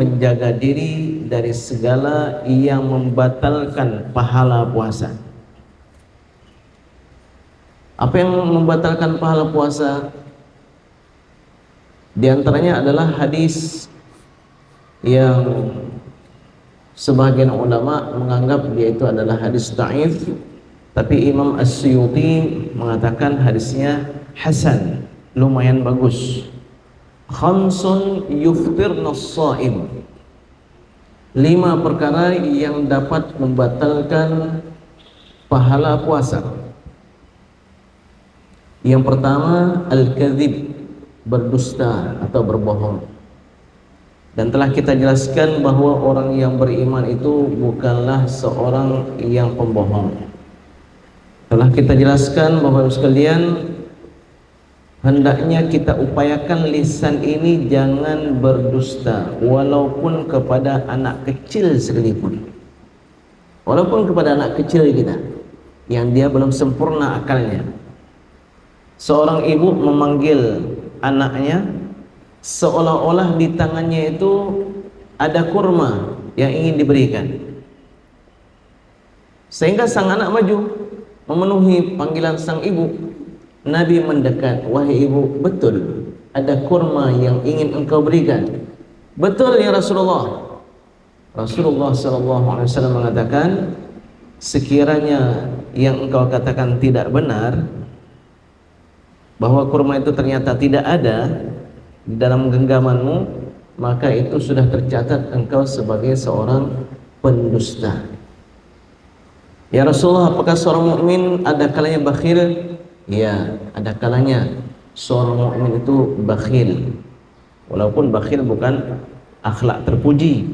menjaga diri dari segala yang membatalkan pahala puasa. Apa yang membatalkan pahala puasa? Di antaranya adalah hadis yang sebagian ulama menganggap dia itu adalah hadis dhaif, tapi Imam As-Suyuti mengatakan hadisnya hasan, lumayan bagus. Khamsun yuftirna as-shaim, 5 perkara yang dapat membatalkan pahala puasa. Yang pertama, al-kadzib, berdusta atau berbohong. Dan telah kita jelaskan bahwa orang yang beriman itu bukanlah seorang yang pembohong. Telah kita jelaskan bahwa sekalian, hendaknya kita upayakan lisan ini jangan berdusta, walaupun kepada anak kecil sekalipun. Walaupun kepada anak kecil kita yang dia belum sempurna akalnya. Seorang ibu memanggil anaknya seolah-olah di tangannya itu ada kurma yang ingin diberikan, sehingga sang anak maju memenuhi panggilan sang ibu. Nabi mendekat, wahai ibu, betul ada kurma yang ingin engkau berikan? Betul ya Rasulullah. Rasulullah SAW mengatakan, sekiranya yang engkau katakan tidak benar, bahwa kurma itu ternyata tidak ada di dalam genggamanmu, maka itu sudah tercatat engkau sebagai seorang pendusta. Ya Rasulullah, apakah seorang mukmin ada kalanya bakhil? Ya, ada kalanya seorang mukmin itu bakhil. Walaupun bakhil bukan akhlak terpuji,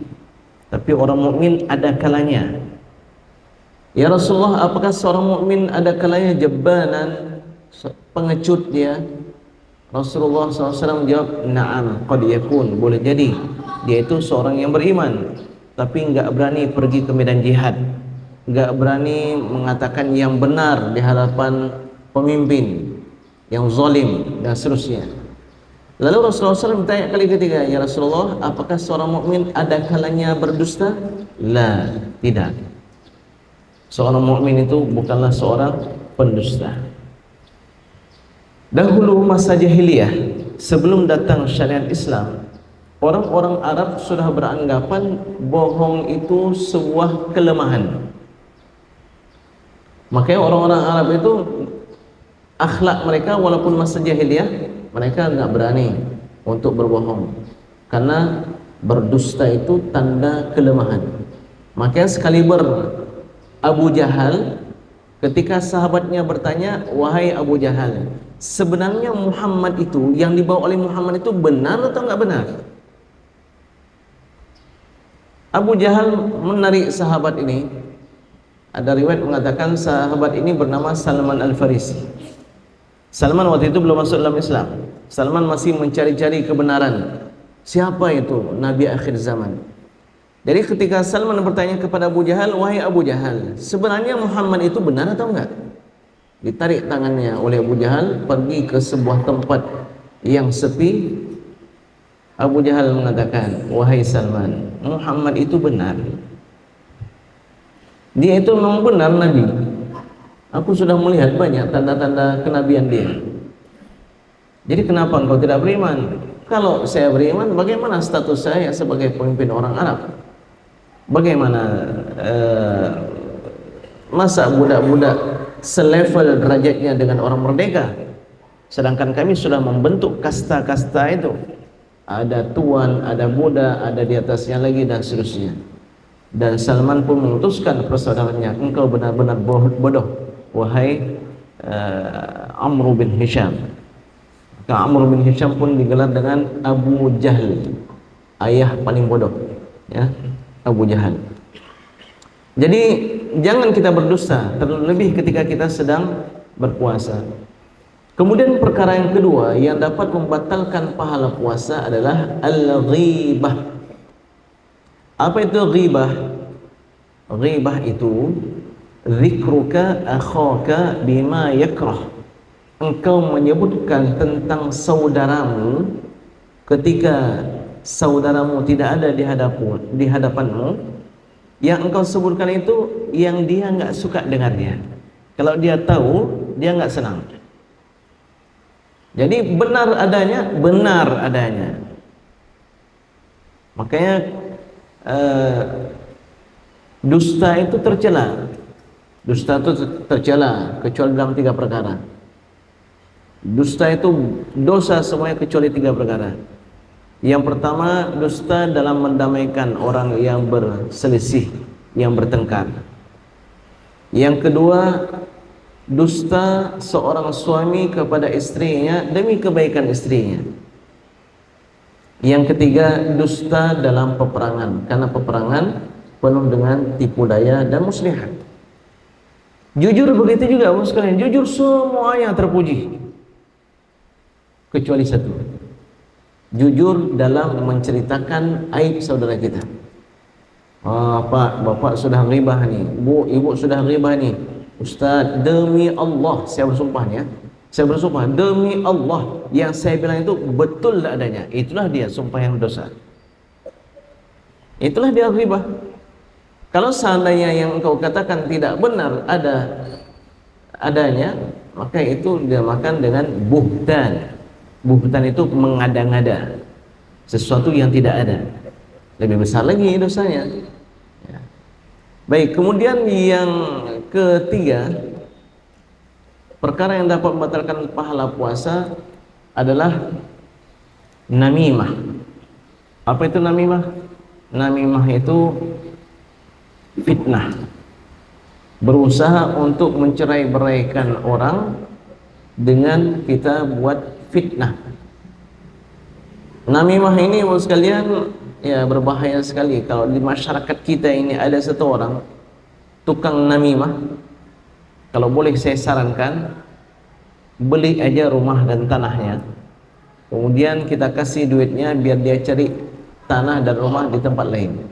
tapi orang mukmin ada kalanya. Ya Rasulullah, apakah seorang mukmin ada kalanya jabbanan, pengecut dia? Rasulullah SAW menjawab, na'am, qad yakun, boleh jadi dia itu seorang yang beriman, tapi enggak berani pergi ke medan jihad, enggak berani mengatakan yang benar di hadapan pemimpin yang zalim dan seterusnya. Lalu Rasulullah SAW bertanya kali ketiga, ya Rasulullah, apakah seorang mukmin ada kalanya berdusta? La, tidak. Seorang mukmin itu bukanlah seorang pendusta. Dahulu masa jahiliyah, sebelum datang syariat Islam, orang-orang Arab sudah beranggapan bohong itu sebuah kelemahan. Makanya orang-orang Arab itu akhlak mereka, walaupun masa jahiliyah, mereka enggak berani untuk berbohong, karena berdusta itu tanda kelemahan. Makanya sekaliber Abu Jahal, ketika sahabatnya bertanya, wahai Abu Jahal, sebenarnya Muhammad itu, yang dibawa oleh Muhammad itu benar atau enggak benar? Abu Jahal menarik sahabat ini. Ada riwayat mengatakan sahabat ini bernama Salman Al-Farisi. Salman waktu itu belum masuk dalam Islam. Salman masih mencari-cari kebenaran. Siapa itu Nabi akhir zaman? Jadi ketika Salman bertanya kepada Abu Jahal, wahai Abu Jahal, sebenarnya Muhammad itu benar atau enggak? Ditarik tangannya oleh Abu Jahal, pergi ke sebuah tempat yang sepi. Abu Jahal mengatakan, wahai Salman, Muhammad itu benar. Dia itu memang benar Nabi. Aku sudah melihat banyak tanda-tanda kenabian dia. Jadi kenapa engkau tidak beriman? Kalau saya beriman, bagaimana status saya sebagai pemimpin orang Arab? Bagaimana masa budak-budak selevel derajatnya dengan orang merdeka, sedangkan kami sudah membentuk kasta-kasta itu, ada tuan, ada budak, ada di atasnya lagi dan seterusnya. Dan Salman pun memutuskan persaudaranya, engkau benar-benar bodoh, wahai Amr bin Hisham. Maka Amr bin Hisham pun digelar dengan Abu Jahal, ayah paling bodoh, ya, Abu Jahal. Jadi jangan kita berdusta, terlebih ketika kita sedang berpuasa. Kemudian perkara yang kedua yang dapat membatalkan pahala puasa adalah al-ghibah. Apa itu ghibah? Ghibah itu zikruka akhaka bima yakrah. Engkau menyebutkan tentang saudaramu ketika saudaramu tidak ada di hadapanmu, yang engkau sebutkan itu yang dia nggak suka dengarnya. Kalau dia tahu, dia nggak senang. Jadi benar adanya, benar adanya. Makanya dusta itu tercela. Dusta itu tercela kecuali dalam 3 perkara. Dusta itu dosa semuanya kecuali 3 perkara. Yang pertama, dusta dalam mendamaikan orang yang berselisih, yang bertengkar. Yang kedua, dusta seorang suami kepada istrinya demi kebaikan istrinya. Yang ketiga, dusta dalam peperangan, karena peperangan penuh dengan tipu daya dan muslihat. Jujur begitu juga, bos sekalian. Jujur semuanya terpuji kecuali satu. Jujur dalam menceritakan aib saudara kita. Pak, bapak sudah ghibah nih, bu, ibu sudah ghibah nih. Ustaz, demi Allah saya bersumpah nih ya. Saya bersumpah demi Allah yang saya bilang itu betul adanya. Itulah dia sumpah yang dosa. Itulah dia ghibah. Kalau seandainya yang engkau katakan tidak benar adanya, maka itu dinamakan dengan buhtan. Buhtan itu mengada-ngada sesuatu yang tidak ada. Lebih besar lagi dosanya. Ya. Baik, kemudian yang ketiga, perkara yang dapat membatalkan pahala puasa adalah namimah. Apa itu namimah? Namimah itu fitnah. Berusaha untuk mencerai-beraikan orang dengan kita buat fitnah. Namimah ini bos sekalian ya berbahaya sekali. Kalau di masyarakat kita ini ada satu orang tukang namimah, kalau boleh saya sarankan, beli aja rumah dan tanahnya, kemudian kita kasih duitnya biar dia cari tanah dan rumah di tempat lain.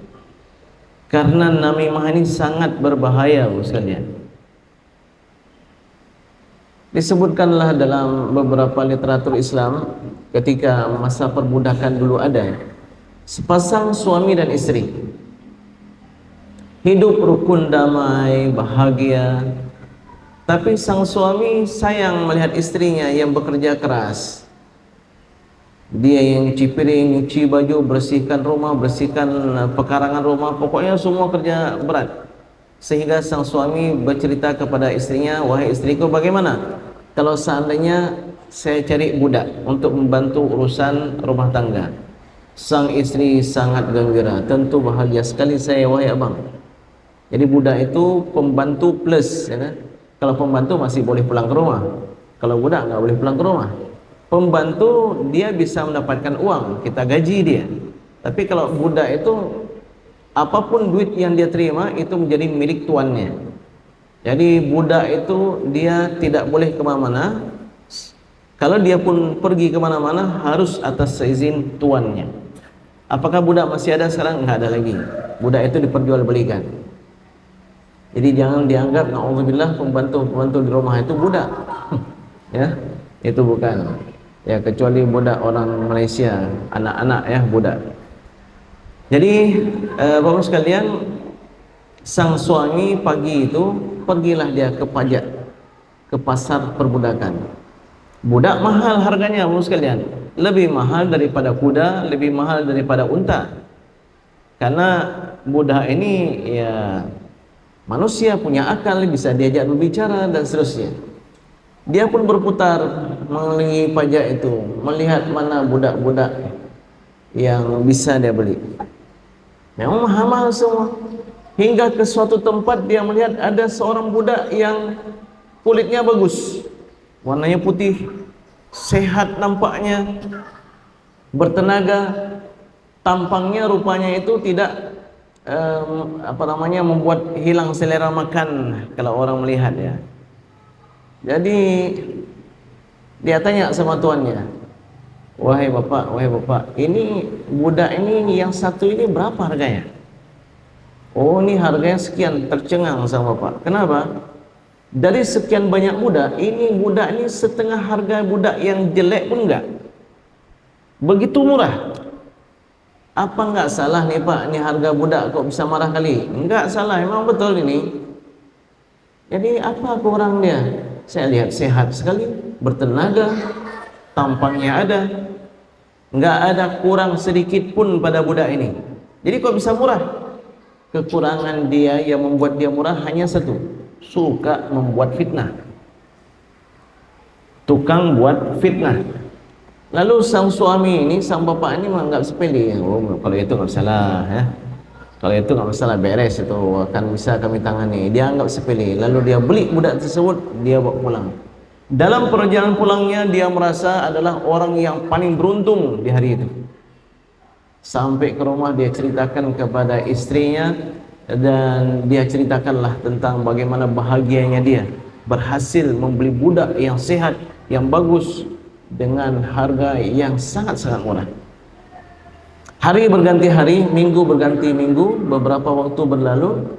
Karena namimah ini sangat berbahaya bos sekalian. Disebutkanlah dalam beberapa literatur Islam ketika masa perbudakan dulu ada sepasang suami dan istri hidup rukun damai bahagia, tapi sang suami sayang melihat istrinya yang bekerja keras. Dia yang nyuci piring, nyuci baju, bersihkan rumah, bersihkan pekarangan rumah, pokoknya semua kerja berat. Sehingga sang suami bercerita kepada istrinya, wahai istriku, bagaimana kalau seandainya saya cari budak untuk membantu urusan rumah tangga? Sang istri sangat gembira, tentu bahagia sekali saya wahai abang. Jadi budak itu pembantu plus, ya kan? Kalau pembantu masih boleh pulang ke rumah, kalau budak nggak boleh pulang ke rumah. Pembantu dia bisa mendapatkan uang, kita gaji dia. Tapi kalau budak itu apapun duit yang dia terima itu menjadi milik tuannya. Jadi budak itu dia tidak boleh kemana-mana. Kalau dia pun pergi kemana-mana harus atas seizin tuannya. Apakah budak masih ada sekarang? Enggak ada lagi. Budak itu diperjualbelikan. Jadi jangan dianggap na'udzubillah pembantu di rumah itu budak. Ya, itu bukan. Ya, kecuali budak orang Malaysia, anak-anak ya budak. Jadi Bapak sekalian, sang suami pagi itu pergilah dia ke pajak, ke pasar perbudakan. Budak mahal harganya Bapak sekalian, lebih mahal daripada kuda, lebih mahal daripada unta. Karena budak ini ya manusia, punya akal, bisa diajak berbicara dan seterusnya. Dia pun berputar mengelilingi pajak itu, melihat mana budak-budak yang bisa dia beli. Memang mahal-mahal semua. Hingga ke suatu tempat dia melihat ada seorang budak yang kulitnya bagus, warnanya putih, sehat nampaknya, bertenaga, tampangnya rupanya itu tidak membuat hilang selera makan kalau orang melihat ya. Jadi dia tanya sama tuannya, wahai bapak, ini budak ini yang satu ini berapa harganya? Oh, ini harganya sekian. Tercengang sama bapak. Kenapa? Dari sekian banyak budak ini setengah harga budak yang jelek pun enggak. Begitu murah. Apa enggak salah nih Pak, ini harga budak kok bisa marah kali? Enggak salah, memang betul ini. Jadi apa kurang dia? Saya lihat sehat sekali, bertenaga, tampangnya ada, enggak ada kurang sedikit pun pada budak ini. Jadi kok bisa murah? Kekurangan dia yang membuat dia murah hanya satu, suka membuat fitnah. Tukang buat fitnah. Lalu sang suami ini, sang bapak ini menganggap sepele. Oh, kalau itu nggak masalah, ya. Kalau itu nggak masalah, beres itu akan bisa kami tangani. Dia anggap sepele. Lalu dia beli budak tersebut, dia bawa pulang. Dalam perjalanan pulangnya dia merasa adalah orang yang paling beruntung di hari itu. Sampai ke rumah dia ceritakan kepada istrinya dan dia ceritakanlah tentang bagaimana bahagianya dia berhasil membeli budak yang sehat, yang bagus dengan harga yang sangat-sangat murah. Hari berganti hari, minggu berganti minggu, beberapa waktu berlalu,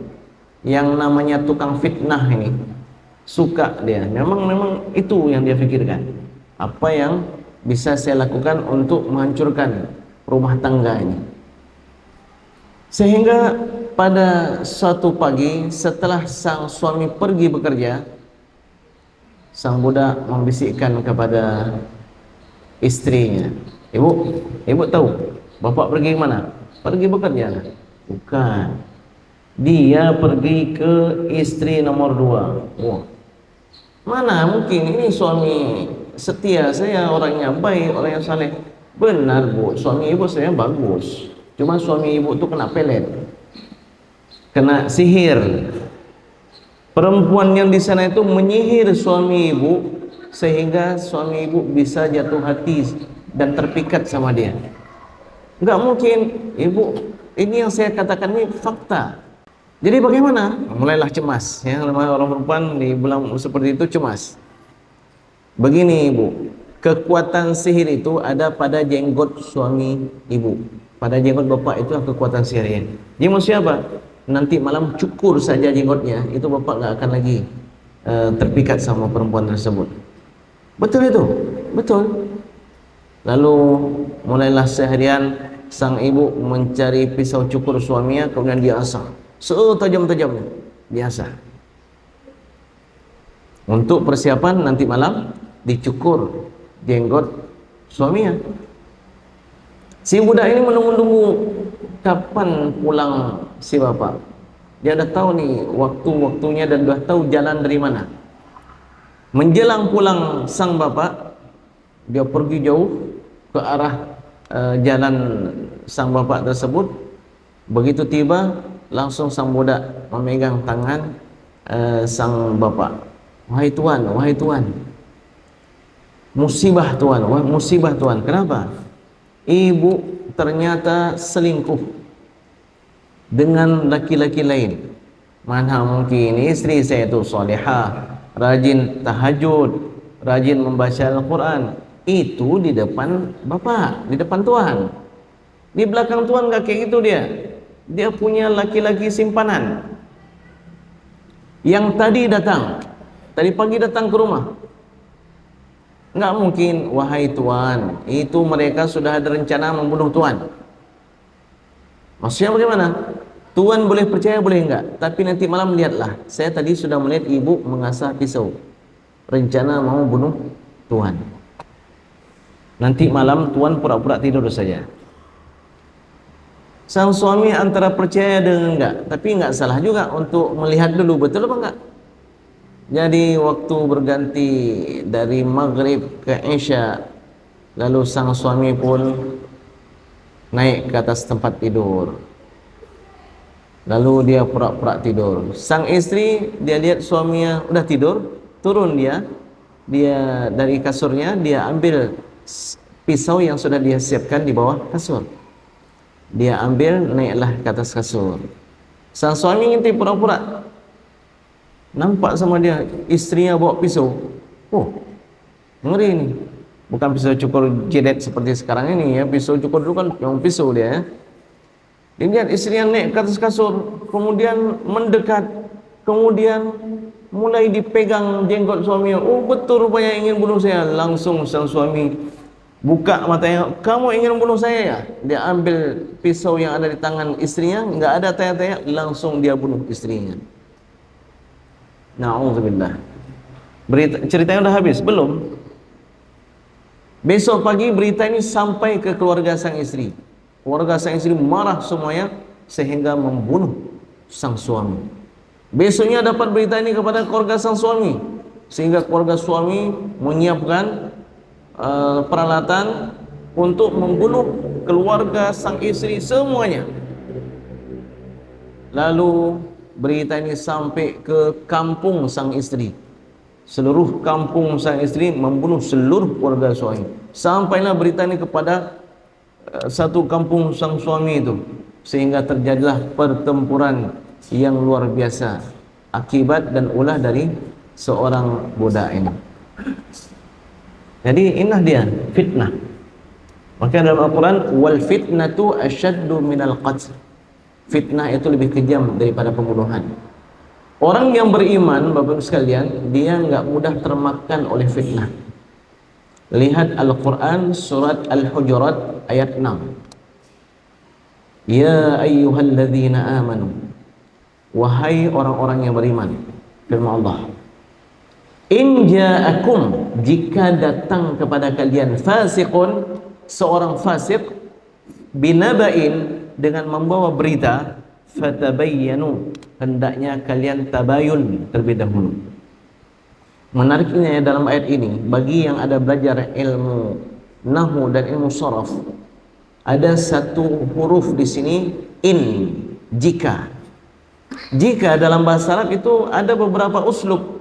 yang namanya tukang fitnah ini suka dia. Memang itu yang dia pikirkan. Apa yang bisa saya lakukan untuk menghancurkan rumah tangga ini? Sehingga pada suatu pagi setelah sang suami pergi bekerja, sang budak membisikkan kepada istrinya, ibu tahu bapak pergi ke mana? Pergi bekerja. Bukan, dia pergi ke istri nomor 2. Wah, mana mungkin, ini suami setia saya, orangnya baik, orang yang saleh. Benar bu, suami ibu saya bagus, cuma suami ibu tuh kena pelet, kena sihir. Perempuan yang di sana itu menyihir suami ibu sehingga suami ibu bisa jatuh hati dan terpikat sama dia. Enggak mungkin, ibu, ini yang saya katakan ini fakta. Jadi bagaimana? Mulailah cemas, ya, namanya orang perempuan di bulan seperti itu cemas. Begini ibu, kekuatan sihir itu ada pada jenggot suami ibu, pada jenggot bapak itu kekuatan sihirnya. Jadi maksudnya apa? Nanti malam cukur saja jenggotnya, itu bapak nggak akan lagi terpikat sama perempuan tersebut. Betul itu? Betul. Lalu mulailah seharian sang ibu mencari pisau cukur suaminya, kemudian dia asah setajam-tajamnya, biasa, untuk persiapan nanti malam dicukur jenggot suaminya. Si budak ini menunggu-nunggu kapan pulang si bapak. Dia dah tahu nih waktu-waktunya dan dah tahu jalan dari mana. Menjelang pulang sang bapak, dia pergi jauh ke arah jalan sang bapak tersebut. Begitu tiba, langsung sang budak memegang tangan sang bapak. Wahai tuan, musibah tuan, wah musibah tuan. Kenapa? Ibu ternyata selingkuh dengan laki-laki lain. Mana mungkin, istri saya itu salihah, rajin tahajud, rajin membaca Al-Quran. Itu di depan bapak, di depan tuan. Di belakang tuan gak kayak gitu dia. Dia punya laki-laki simpanan yang tadi pagi datang ke rumah. Enggak mungkin, wahai tuan, itu mereka sudah ada rencana membunuh tuan. Maksudnya bagaimana? Tuan boleh percaya boleh enggak, tapi nanti malam lihatlah, saya tadi sudah melihat ibu mengasah pisau, rencana mau bunuh tuan. Nanti malam tuan pura-pura tidur saja. Sang suami antara percaya dengan enggak, tapi enggak salah juga untuk melihat dulu betul apa enggak. Jadi waktu berganti dari maghrib ke isya, lalu sang suami pun naik ke atas tempat tidur. Lalu dia pura-pura tidur. Sang istri, dia lihat suaminya udah tidur, turun dia dari kasurnya, dia ambil pisau yang sudah dia siapkan di bawah kasur. Dia ambil, naiklah ke atas kasur. Sang suami ngintip pura-pura. Nampak sama dia, istrinya bawa pisau. Oh, ngeri ini. Bukan pisau cukur jidat seperti sekarang ini ya. Pisau cukur dulu kan yang pisau dia ya. Dia lihat istrinya naik ke atas kasur, kemudian mendekat, kemudian mulai dipegang jenggot suaminya. Oh betul rupanya ingin bunuh saya. Langsung sang suami buka matanya, kamu ingin membunuh saya ya? Dia ambil pisau yang ada di tangan istrinya, enggak ada tanya-tanya, langsung dia bunuh istrinya. Na'udzubillah. Ceritanya udah habis? Belum. Besok pagi berita ini sampai ke keluarga sang istri. Keluarga sang istri marah semuanya sehingga membunuh sang suami. Besoknya dapat berita ini kepada keluarga sang suami, sehingga keluarga suami menyiapkan peralatan untuk membunuh keluarga sang istri semuanya. Lalu berita ini sampai ke kampung sang istri. Seluruh kampung sang istri membunuh seluruh keluarga suami. Sampailah berita ini kepada satu kampung sang suami itu, sehingga terjadilah pertempuran yang luar biasa akibat dan ulah dari seorang budak ini. Jadi inilah dia fitnah. Maka dalam Al-Quran, wal fitnatu asyaddu minal qatl. Fitnah itu lebih kejam daripada pembunuhan. Orang yang beriman, Bapak-Ibu sekalian, dia enggak mudah termakan oleh fitnah. Lihat Al-Quran surat Al-Hujurat ayat 6. Ya ayyuhalladzina amanu, wahai orang-orang yang beriman, firman Allah, in ja'akum, jika datang kepada kalian fasiqun, seorang fasik, binaba'in, dengan membawa berita, fatabayyanu, hendaknya kalian tabayun terlebih dahulu. Menariknya dalam ayat ini, bagi yang ada belajar ilmu nahwu dan ilmu sharaf, ada satu huruf di sini, in, jika. Jika dalam bahasa Arab itu ada beberapa uslub.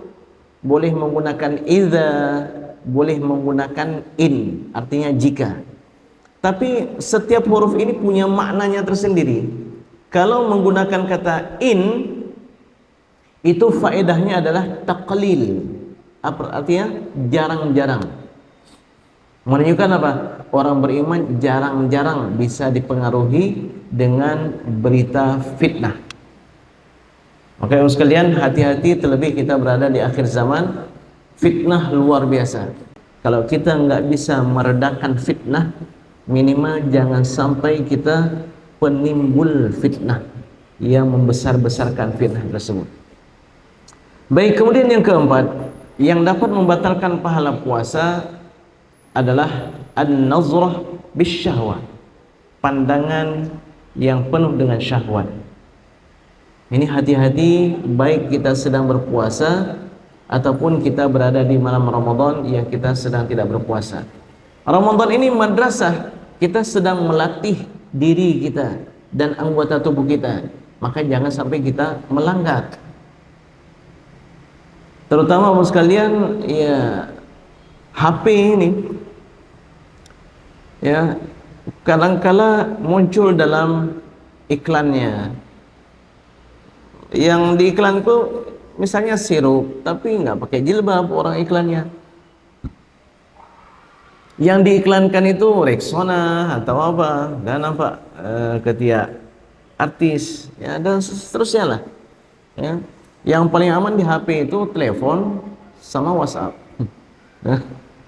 Boleh menggunakan idza, boleh menggunakan in, artinya jika. Tapi setiap huruf ini punya maknanya tersendiri. Kalau menggunakan kata in, itu faedahnya adalah taqlil. Apa artinya? Jarang-jarang. Menunjukkan apa? Orang beriman jarang-jarang bisa dipengaruhi dengan berita fitnah. Maka ibu sekalian, hati-hati, terlebih kita berada di akhir zaman. Fitnah luar biasa. Kalau kita nggak bisa meredakan fitnah, minimal jangan sampai kita penimbul fitnah yang membesar-besarkan fitnah tersebut. Baik, kemudian yang keempat, yang dapat membatalkan pahala puasa adalah an-nazrah bisyahwah, pandangan yang penuh dengan syahwat. Ini hati-hati, baik kita sedang berpuasa ataupun kita berada di malam Ramadan yang kita sedang tidak berpuasa. Ramadan ini madrasah, kita sedang melatih diri kita dan anggota tubuh kita, maka jangan sampai kita melanggar. Terutama Bapak sekalian, ya HP ini ya kadang-kala muncul dalam iklannya. Yang di iklan itu misalnya sirup, tapi nggak pakai jilbab orang iklannya. Yang diiklankan itu Rexona atau apa, dan nampak ketiak artis, ya, dan seterusnya lah. Ya. Yang paling aman di HP itu telepon sama WhatsApp.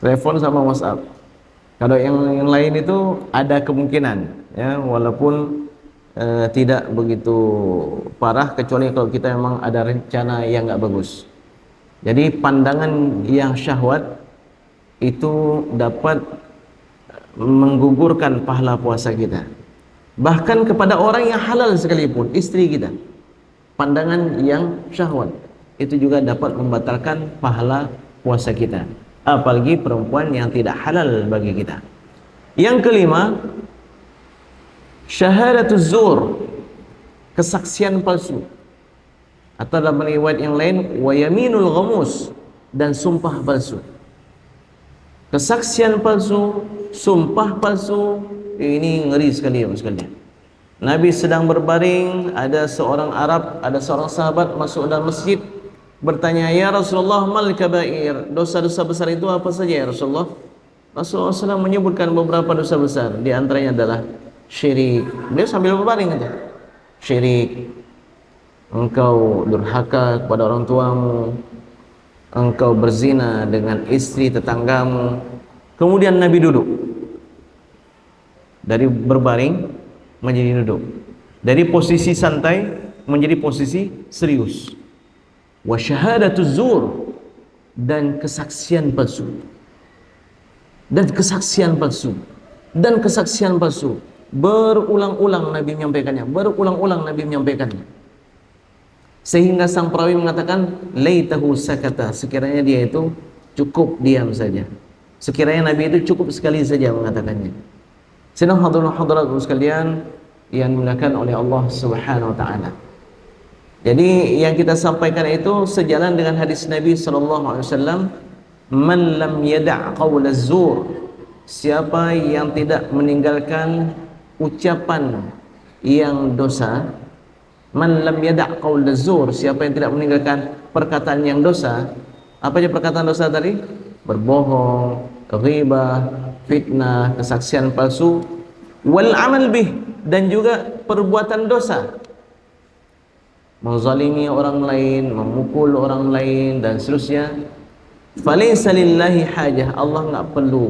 Telepon sama WhatsApp. Kalau yang lain itu ada kemungkinan, ya, walaupun tidak begitu parah, kecuali kalau kita memang ada rencana yang nggak bagus. Jadi pandangan yang syahwat itu dapat menggugurkan pahala puasa kita. Bahkan kepada orang yang halal sekalipun, istri kita, pandangan yang syahwat itu juga dapat membatalkan pahala puasa kita. Apalagi perempuan yang tidak halal bagi kita. Yang kelima, syahadatuz zur, kesaksian palsu. Atau dalam riwayat yang lain, wa yaminul ghamus, dan sumpah palsu. Kesaksian palsu, sumpah palsu, ini ngeri sekali ya sekalian. Nabi sedang berbaring, ada seorang Arab, ada seorang sahabat masuk dalam masjid, bertanya, ya Rasulullah, mal kabair, dosa-dosa besar itu apa saja ya Rasulullah? Rasulullah SAW menyebutkan beberapa dosa besar, di antaranya adalah syirik. Dia sambil berbaring aja. Syirik, engkau durhaka kepada orang tuamu, engkau berzina dengan istri tetanggamu. Kemudian Nabi duduk. dari berbaring menjadi duduk, dari posisi santai menjadi posisi serius. Wa syahadatuz zur, dan kesaksian palsu. Dan kesaksian palsu. Dan kesaksian palsu. Berulang-ulang Nabi menyampaikannya, berulang-ulang Nabi menyampaikannya. Sehingga sang perawi mengatakan, laitahu sakata, sekiranya dia itu cukup diam saja. Sekiranya Nabi itu cukup sekali saja mengatakannya. Sedang hadirin hadirat sekalian yang dimuliakan oleh Allah Subhanahu wa taala. Jadi yang kita sampaikan itu sejalan dengan hadis Nabi sallallahu alaihi wasallam, man lam yada' qaula zur, siapa yang tidak meninggalkan ucapan yang dosa. Man lam yada' qaula zur, siapa yang tidak meninggalkan perkataan yang dosa. Apa aja perkataan dosa tadi? Berbohong, ghibah, fitnah, kesaksian palsu, wal amal bih, dan juga perbuatan dosa, menzalimi orang lain, memukul orang lain dan seterusnya. Falaysa lillahi hajah, Allah enggak perlu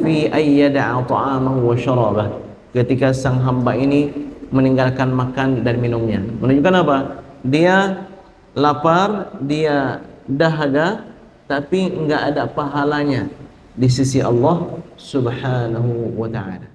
fi ayyada'a ta'amahu wa syarabah, ketika sang hamba ini meninggalkan makan dan minumnya. Menunjukkan apa? Dia lapar, dia dahaga, tapi enggak ada pahalanya di sisi Allah Subhanahu wa ta'ala.